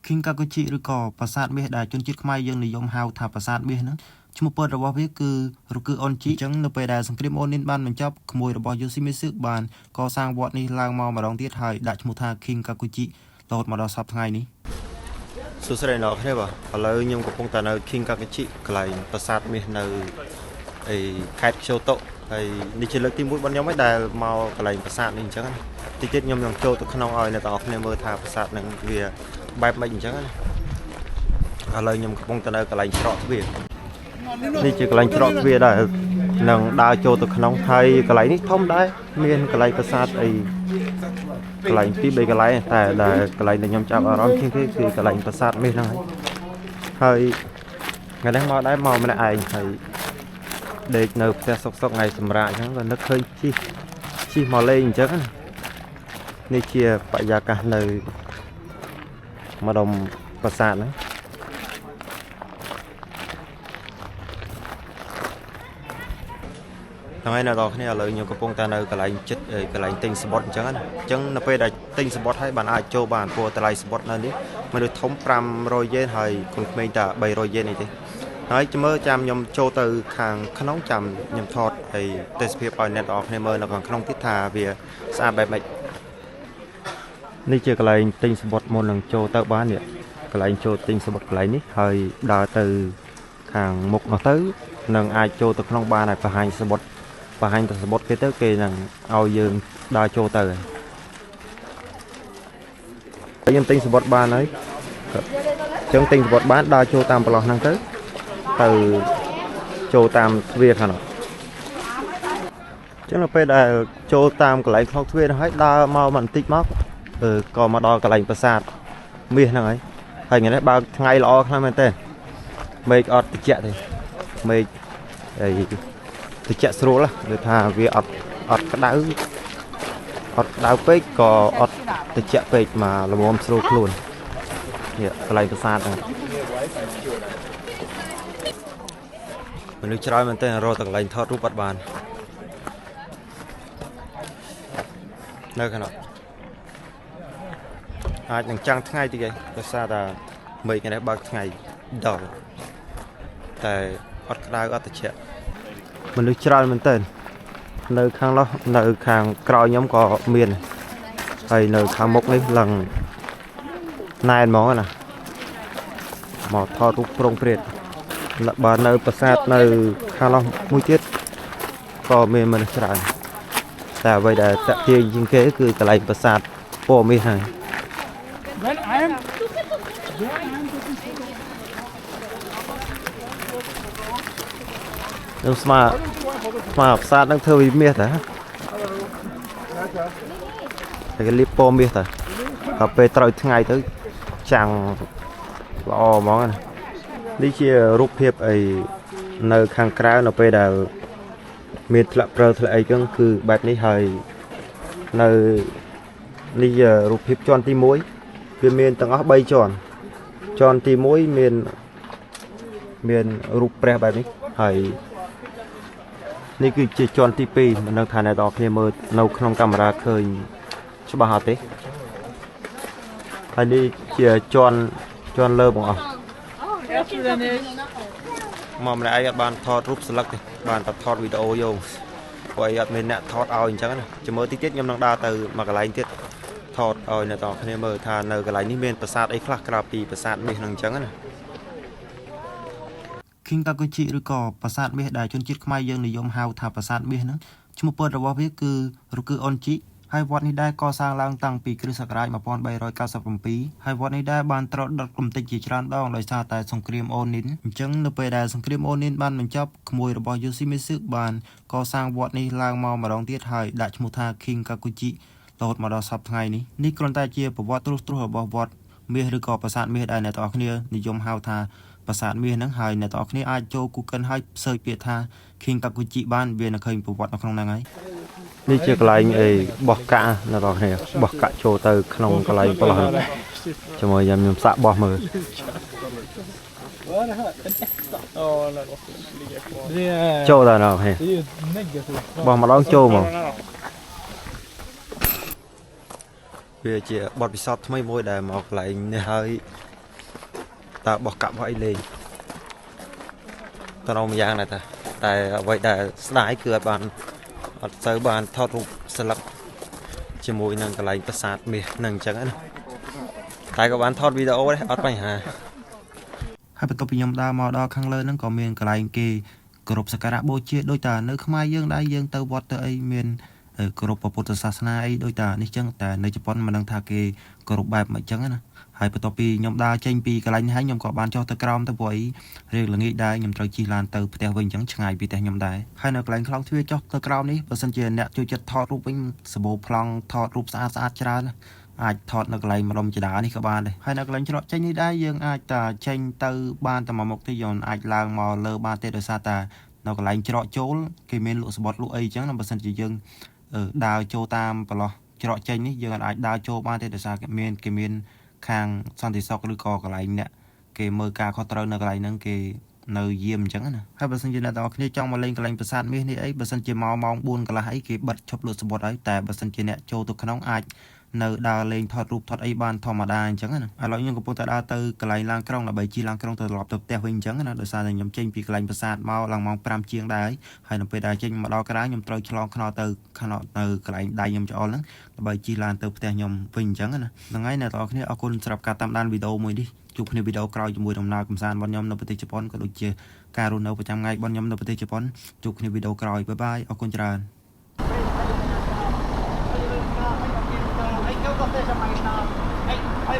King Kakuchi ឬក៏ប្រាសាទមាសដែលជនជាតិខ្មែរយើងនិយមហៅថាប្រាសាទមាសហ្នឹងឈ្មោះពិតរបស់វាគឺរគឺអុនជីអញ្ចឹងនៅពេលដែលសង្គ្រាមអូនីនបានបញ្ចប់ក្មួយរបស់យូស៊ីមីស៊ឺបានកសាងវត្តនេះឡើងមកម្ដងទៀតហើយដាក់ឈ្មោះថា King Kakuchi រហូតមកដល់សព្វថ្ងៃនេះសួស្តីអ្នកគ្នាបាទឥឡូវខ្ញុំកំពុងតែនៅ King Kakuchi កន្លែងប្រាសាទមាសនៅខេត្តខ្យូតូហើយនេះជាលើកទី1របស់ខ្ញុំឯងដែលមកកន្លែងប្រាសាទនេះអញ្ចឹងតិចទៀតខ្ញុំនឹងចូលទៅក្នុងឲ្យអ្នកទាំងអស់គ្នាមើលថាប្រាសាទនឹងវាបែបម៉េចអញ្ចឹងឥឡូវខ្ញុំកំពុងតែនៅកន្លែងច្រកទ្វារនេះជាកន្លែងច្រកទ្វារដែលនឹងដើរចូលទៅក្នុងហើយកន្លែងនេះធំដែរមានកន្លែងប្រាសាទអីកន្លែង2 3កន្លែងតែដែលកន្លែងដែលខ្ញុំចាប់អារម្មណ៍ជាងគេគឺកន្លែងប្រាសាទមាសហ្នឹងហើយថ្ងៃនេះមកដែរមកម្នាក់ឯងហើយដេកនៅផ្ទះសុកថ្ងៃសម្រាប់អញ្ចឹងក៏នឹកឃើញជិះមកលេងអញ្ចឹងនេះជាបរិយាកាសនៅម្ដុំប្រាសាទហ្នឹងថ្ងៃនេះដល់គ្នាឥឡូវខ្ញុំកំពុងតែនៅកន្លែងចិត្តកន្លែងទិញសបុតអញ្ចឹងនៅពេលដែលទិញសបុតហើយបានអាចចូលបានព្រោះតម្លៃសបុតនៅនេះមនុស្សធំ500យ៉េនហើយកូនក្មេងតែ300យ៉េនអីទេហើយចាំមើលចាំខ្ញុំចូលទៅខាងក្នុងចាំខ្ញុំថតឲ្យទេសភាពឲ្យអ្នកទាំងអស់គ្នាមើលនៅខាងក្នុងទៀតថាវាស្អាតបែបម៉េចនេះជាកន្លែងទិញសបុតមុននឹងចូលទៅបាននេះកន្លែងចូលទិញសបុតកន្លែងនេះហើយដើរទៅខាងមុខនោះទៅនឹងអាចចូលទៅក្នុងបានហើយបង្ហាញសបុតគេទៅគេនឹងឲ្យយើងដើរចូលទៅហើយខ្ញុំទិញសបុតបានហើយចឹងទិញសបុតបានដើរចូលតាមប្រឡោះហ្នឹងទៅចូលតាមទ្វារខាងនោះចឹងនៅពេលដែលចូលតាមកន្លែងក្នុងទ្វារហ្នឹងហើយដើរមកបន្តិចមកក៏មកដល់កន្លែងប្រាសាទមាសហ្នឹងហើយថ្ងៃនេះបើថ្ងៃល្អខ្លាំងមែនទេមេឃអត់ត្រជាក់ទេមេឃត្រជាក់ស្រួលគឺថាវាអត់ក្តៅពេកក៏អត់ត្រជាក់ពេកមកល្មមស្រួលខ្លួននេះកន្លែងប្រាសាទហ្នឹងមនុស្សច្រើនមែនទេរកតែកន្លែងថតរូបអត់បាននៅខាងនោះអាចនឹងចាំងថ្ងៃតិចឯងដោយសារតែមេឃនេះបើកថ្ងៃដល់តែអត់ក្តៅអត់ត្រជាក់មនុស្សច្រើនមែនទែននៅខាងនោះនៅខាងក្រោយខ្ញុំក៏មានហើយនៅខាងមុខនេះឡើងណែនហ្មងណាមកថតរូបប្រងព្រាតបើនៅប្រាសាទនៅខាងនោះមួយទៀតក៏មានមនុស្សច្រើនតែអ្វីដែលតាក់ទាញជាងគេគឺកន្លែងប្រាសាទពណ៌មាសហើយខ្ញុំស្មាប្រាសាទនឹងធ្វើពីមាសតាតែគេលាបពណ៌មាសតាដល់ពេលត្រូវថ្ងៃទៅចាំងល្អហ្មងណានេះជារូបភាពអីនៅខាងក្រៅនៅពេលដែលមានធ្លាក់ព្រើធ្លាក់អីចឹងគឺបែបនេះហើយនៅនេះរូបភាពជាន់ទី1វាមានទាំងអស់3ជាន់ទី1មានរូបព្រះបែបនេះហើយនេះគឺជាជាន់ទី2មិនដឹងថាអ្នកនរគ្នាមើលនៅក្នុងកាមេរ៉ាឃើញច្បាស់អត់ទេហើយនេះជាជាន់លើបងអស់មកម្នាក់ឯងអត់បានថតរូបស្លឹកទេបានតែថតវីដេអូយកព្រោះអីអត់មានអ្នកថតឲ្យអញ្ចឹងណាចាំមើលតិចទៀតខ្ញុំនឹងដើរទៅមកកន្លែងទៀតថតឲ្យអ្នកនរគ្នាមើលថានៅកន្លែងនេះមានប្រាសាទអីខ្លះក្រៅពីប្រាសាទមាសហ្នឹងអញ្ចឹងណា King Kakuchi ឬក៏ប្រាសាទមាសដែលជនជាតិខ្មែរយើងនិយមហៅថាប្រាសាទមាសហ្នឹងឈ្មោះពិតរបស់វាគឺរគឺអុនជីហើយវត្តនេះដែរកសាងឡើងតាំងពីគ្រិស្តសករាជ1397ហើយវត្តនេះដែរបានត្រូវដុតកំទេចជាច្រើនដងដោយសារតែសង្គ្រាមអូនីនអញ្ចឹងនៅពេលដែលសង្គ្រាមអូនីនបានបញ្ចប់ក្មួយរបស់យូស៊ីមីស៊ឺបានកសាងវត្តនេះឡើងមកម្ដងទៀតហើយដាក់ឈ្មោះថា King Kakuchi រហូតមកដល់សប្តាហ៍ថ្ងៃនេះគ្រាន់តែជាប្រវត្តិទ្រុសរបស់វត្តមាសឬក៏ប្រាសាទមាសដែលអ្នកទាំងអស់គ្នានិយមហៅថាប្រាសាទមាសហ្នឹងហើយអ្នកទាំងអស់គ្នាអាចចូល Google ហើយsearch ពាក្យថា King Kakuchi បានវានៅឃើញប្រវត្តិនៅក្នុងហ្នឹងហើយនេះជាកន្លែងបោះកាក់អ្នកទាំងអស់គ្នាបោះកាក់ចូលទៅក្នុងកន្លែងប្រឡោះជាមួយខ្ញុំសាក់បោះមើលចូលដល់ណាហេបោះម្ដងចូលមកវាជាបទពិសោធន៍ថ្មីមួយដែលមកកន្លែងនេះហើយ ta bỏ cặp vậy lên ta nói dạng này ta tại vậy đã đái cửa bạn tới bạn thọt rụp sơ lắc chỉ mùi nâng cái lạnh phát sát mì nâng chẳng á tại các bạn thọt video đấy ớt mày hà hai bên tập nhầm đa màu đo khăn lên nó có miền cái lạnh kì group sạc ra bố chia đôi ta nơi không ai dương đã dương tàu vọt tới miền group của Phật giáo này đôi ta ní chẳng tại nơi Japan mà đang thà kì group bài mà chẳng á hai bên tập nhầm đa tranh pi cái lạnh hay nhầm có bạn cho tới crom tới buổi riêng là nghĩ đây nhầm trời chi lan từ theo vinh chẳng ngày bị theo nhầm đại hai nơi cái lạnh không thuê cho tới crom ní và sân chơi nè chơi chất thọt rụp vinh sờ bộ plong thọt rụp xa chả ai thọt nó lại mà đồng chỉ đá đi các bạn đây hay là cái cho tranh đi đây dương ai ta tranh từ ban tầm một cái dòng ai làng mò lơ ban tê đời sa ta nó lại cho chỗ cái miền lụa bọt lụa ấy chẳng là bờ sân chỉ dương ở đào châu tam và lo cho tranh ấy dương ai đào châu ban tê đời sa cái miền khang san thì sau cái cò cái lại nè cái mơ ca khó trơn nó cái lại nâng cái nơi diêm chẳng nè hai bờ sân chỉ là đó khi trong mà lên cái lạnh bờ sàn miền này ấy bờ sân chỉ mò mong buồn cái là ấy cái bật chụp lụa bọt ấy tại bờ sân chỉ nè châu từ cái nóng ai nơi đào lên thọt rụp thọt ấy ban thò mà đa chẳng nè à nói nhưng cũng ta từ cái lại lang krong là bảy chi lang krong từ lọp từ tè vinh chẳng nè đời xa thì nhầm tranh bị cái lạnh bờ sạt mau lang mong pram chiang đá hay là về đá tranh mà đo cái đá nhầm trôi chlong khno từ cái lạnh đai nhầm cho lắm bảy chi lang từ tè nhầm vinh chẳng nè là ngay này tao kia ở con sập cả tam đan video mới đi chụp hình video cày cho mùi đồng nào cùng san bọn nhom nó bật Japan có được chưa caro nó 100 ngày bọn nhom nó bật Japan chụp hình video cày bye bye ở con tràn